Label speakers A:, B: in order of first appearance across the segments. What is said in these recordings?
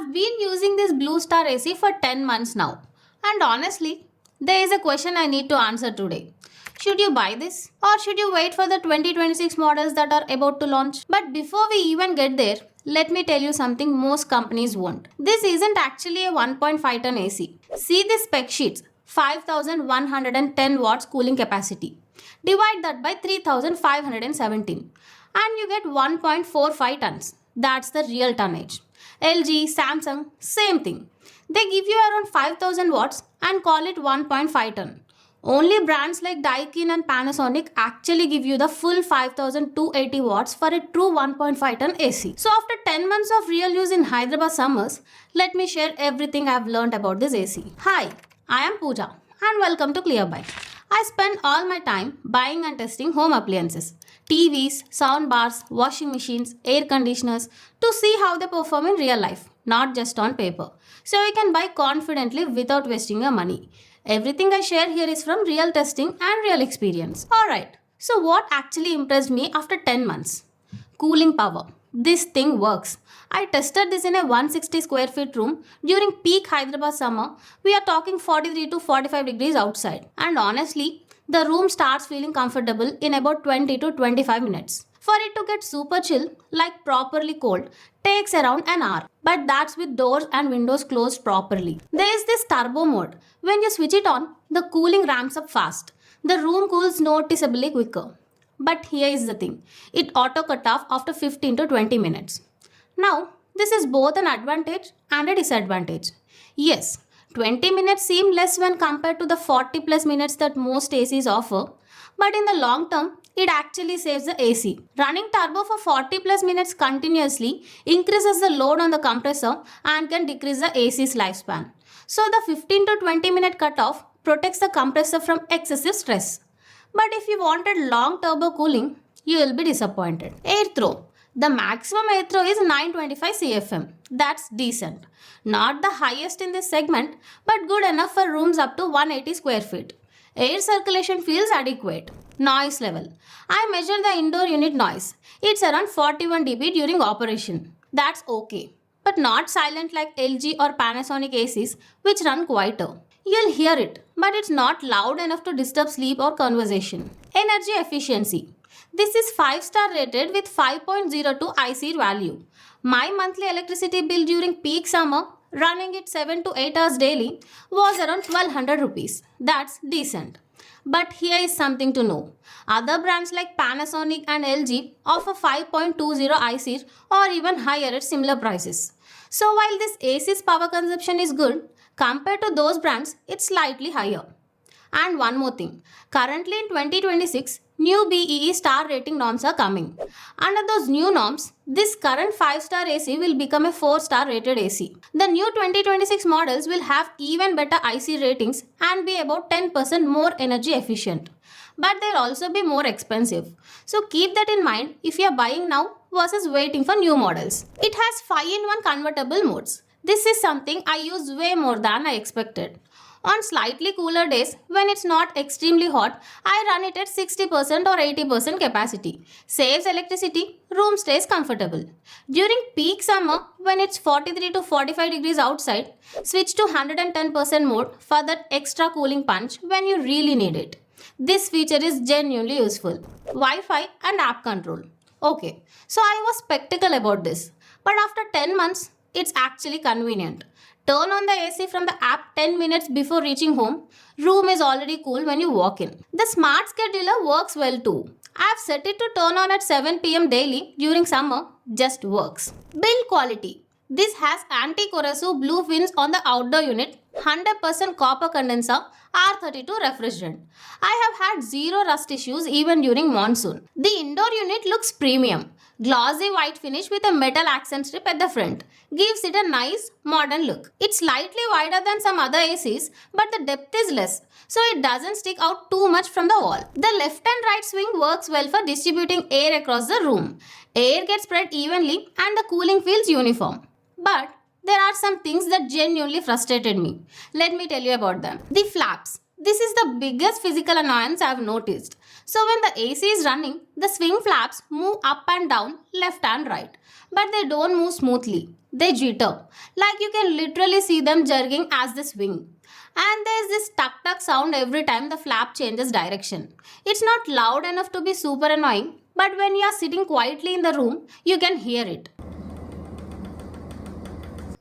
A: I've been using this Blue Star AC for 10 months now. And honestly, there is a question I need to answer today. Should you buy this or should you wait for the 2026 models that are about to launch? But before we even get there, let me tell you something most companies won't. This isn't actually a 1.5 ton AC. See the spec sheets, 5110 watts cooling capacity. Divide that by 3517 and you get 1.45 tons. That's the real tonnage. LG, Samsung, same thing. They give you around 5000 watts and call it 1.5 ton. Only brands like Daikin and Panasonic actually give you the full 5280 watts for a true 1.5 ton AC. So after 10 months of real use in Hyderabad summers, let me share everything I've learned about this AC. Hi, I am Pooja and welcome to ClearBuy. I spend all my time buying and testing home appliances, TVs, soundbars, washing machines, air conditioners to see how they perform in real life, not just on paper. So you can buy confidently without wasting your money. Everything I share here is from real testing and real experience. Alright, so what actually impressed me after 10 months? Cooling power. This thing works. I tested this in a 160 square feet room during peak Hyderabad summer. We are talking 43 to 45 degrees outside. And honestly, the room starts feeling comfortable in about 20 to 25 minutes. For it to get super chill, like properly cold, takes around an hour. But that's with doors and windows closed properly. There is this turbo mode. When you switch it on, the cooling ramps up fast. The room cools noticeably quicker. But here is the thing. It auto cut off after 15 to 20 minutes. Now, this is both an advantage and a disadvantage. Yes, 20 minutes seem less when compared to the 40 plus minutes that most ACs offer. But in the long term, it actually saves the AC. Running turbo for 40 plus minutes continuously increases the load on the compressor and can decrease the AC's lifespan. So the 15 to 20 minute cutoff protects the compressor from excessive stress. But if you wanted long turbo cooling, you will be disappointed. Airthrow. The maximum airthrow is 925 CFM. That's decent. Not the highest in this segment, but good enough for rooms up to 180 square feet. Air circulation feels adequate. Noise level. I measured the indoor unit noise. It's around 41 dB during operation. That's okay. But not silent like LG or Panasonic ACs, which run quieter. You'll hear it, but it's not loud enough to disturb sleep or conversation. Energy efficiency. This is 5-star rated with 5.02 ISEER value. My monthly electricity bill during peak summer, running it 7 to 8 hours daily, was around 1200 rupees. That's decent. But here is something to know. Other brands like Panasonic and LG offer 5.20 ISEER or even higher at similar prices. So while this AC's power consumption is good, compared to those brands, it's slightly higher. And one more thing. Currently in 2026, new BEE star rating norms are coming. Under those new norms, this current 5-star AC will become a 4-star rated AC. The new 2026 models will have even better IC ratings and be about 10% more energy efficient. But they'll also be more expensive. So keep that in mind if you are buying now versus waiting for new models. It has 5-in-1 convertible modes. This is something I use way more than I expected. On slightly cooler days, when it's not extremely hot, I run it at 60% or 80% capacity. Saves electricity, room stays comfortable. During peak summer, when it's 43 to 45 degrees outside, switch to 110% mode for that extra cooling punch when you really need it. This feature is genuinely useful. Wi-Fi and app control. Okay, so I was skeptical about this. But after 10 months, it's actually convenient. Turn on the AC from the app 10 minutes before reaching home. Room is already cool when you walk in. The smart scheduler works well too. I've set it to turn on at 7 p.m. daily during summer. Just works. Build quality. This has anti-corrosive blue fins on the outdoor unit, 100% copper condenser, R32 refrigerant. I have had zero rust issues even during monsoon. The indoor unit looks premium. Glossy white finish with a metal accent strip at the front. Gives it a nice modern look. It's slightly wider than some other ACs, but the depth is less, so it doesn't stick out too much from the wall. The left and right swing works well for distributing air across the room. Air gets spread evenly and the cooling feels uniform. But there are some things that genuinely frustrated me. Let me tell you about them. The flaps. This is the biggest physical annoyance I have noticed. So when the AC is running, the swing flaps move up and down, left and right. But they don't move smoothly. They jitter, like you can literally see them jerking as they swing. And there's this tuck tuck sound every time the flap changes direction. It's not loud enough to be super annoying, but when you are sitting quietly in the room, you can hear it.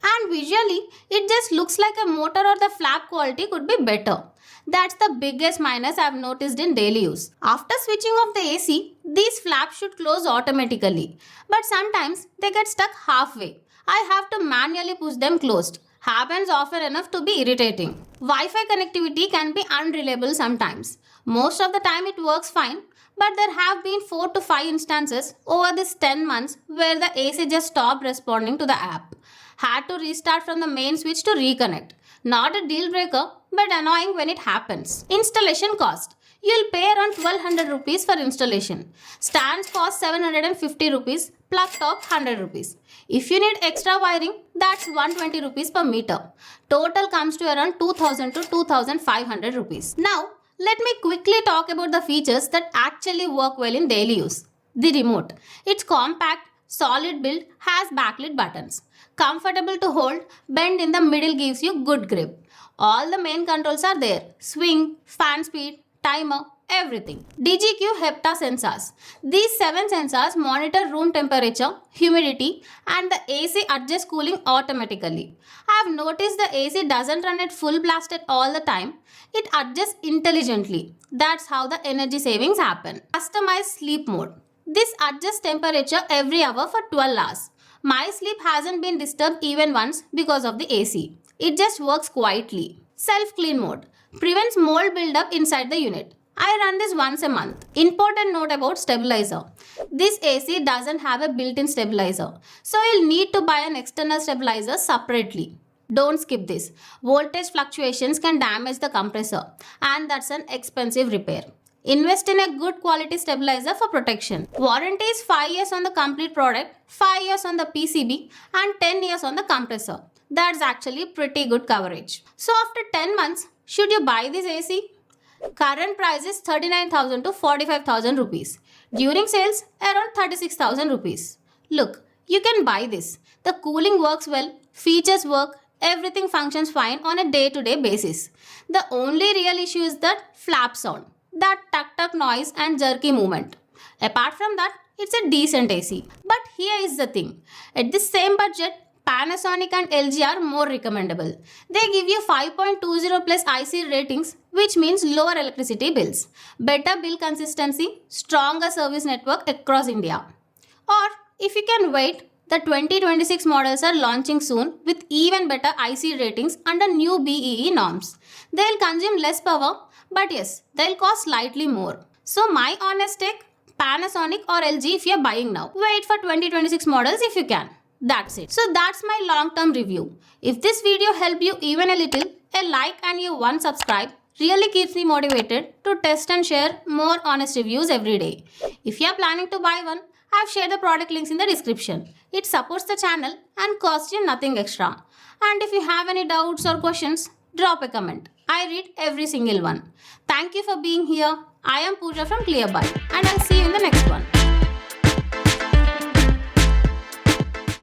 A: And visually, it just looks like a motor or the flap quality could be better. That's the biggest minus I've noticed in daily use. After switching off the AC, these flaps should close automatically. But sometimes they get stuck halfway. I have to manually push them closed. Happens often enough to be irritating. Wi-Fi connectivity can be unreliable sometimes. Most of the time it works fine, but there have been 4 to 5 instances over these 10 months where the AC just stopped responding to the app. Had to restart from the main switch to reconnect. Not a deal breaker, but annoying when it happens. Installation cost. You'll pay around 1200 rupees for installation. Stands cost 750 rupees, plug top 100 rupees. If you need extra wiring, that's 120 rupees per meter. Total comes to around 2000 to 2500 rupees. Now, let me quickly talk about the features that actually work well in daily use. The remote. It's compact, solid build, has backlit buttons. Comfortable to hold, bend in the middle gives you good grip. All the main controls are there. Swing, fan speed, timer, everything. DGQ Hepta sensors. These 7 sensors monitor room temperature, humidity and the AC adjusts cooling automatically. I have noticed the AC doesn't run at full blast at all the time. It adjusts intelligently. That's how the energy savings happen. Customized sleep mode. This adjusts temperature every hour for 12 hours. My sleep hasn't been disturbed even once because of the AC. It just works quietly. Self-clean mode. Prevents mold buildup inside the unit. I run this once a month. Important note about stabilizer. This AC doesn't have a built-in stabilizer, so you'll need to buy an external stabilizer separately. Don't skip this. Voltage fluctuations can damage the compressor, and that's an expensive repair. Invest in a good quality stabilizer for protection. Warranty is 5 years on the complete product, 5 years on the PCB and 10 years on the compressor. That's actually pretty good coverage. So after 10 months, should you buy this AC? Current price is 39,000 to 45,000 rupees. During sales, around 36,000 rupees. Look, you can buy this. The cooling works well, features work, everything functions fine on a day-to-day basis. The only real issue is that flap sound. That tuck-tuck noise and jerky movement. Apart from that, it's a decent AC. But here is the thing. At the same budget, Panasonic and LG are more recommendable. They give you 5.20 plus IC ratings, which means lower electricity bills, better bill consistency, stronger service network across India. Or if you can wait, the 2026 models are launching soon with even better IC ratings under new BEE norms. They'll consume less power, but yes, they'll cost slightly more. So my honest take, Panasonic or LG if you're buying now. Wait for 2026 models if you can. That's it. So that's my long-term review. If this video helped you even a little, a like and you one subscribe really keeps me motivated to test and share more honest reviews every day. If you are planning to buy one, I've shared the product links in the description. It supports the channel and costs you nothing extra. And if you have any doubts or questions, drop a comment. I read every single one. Thank you for being here. I am Pooja from ClearBuy and I'll see you in the next one.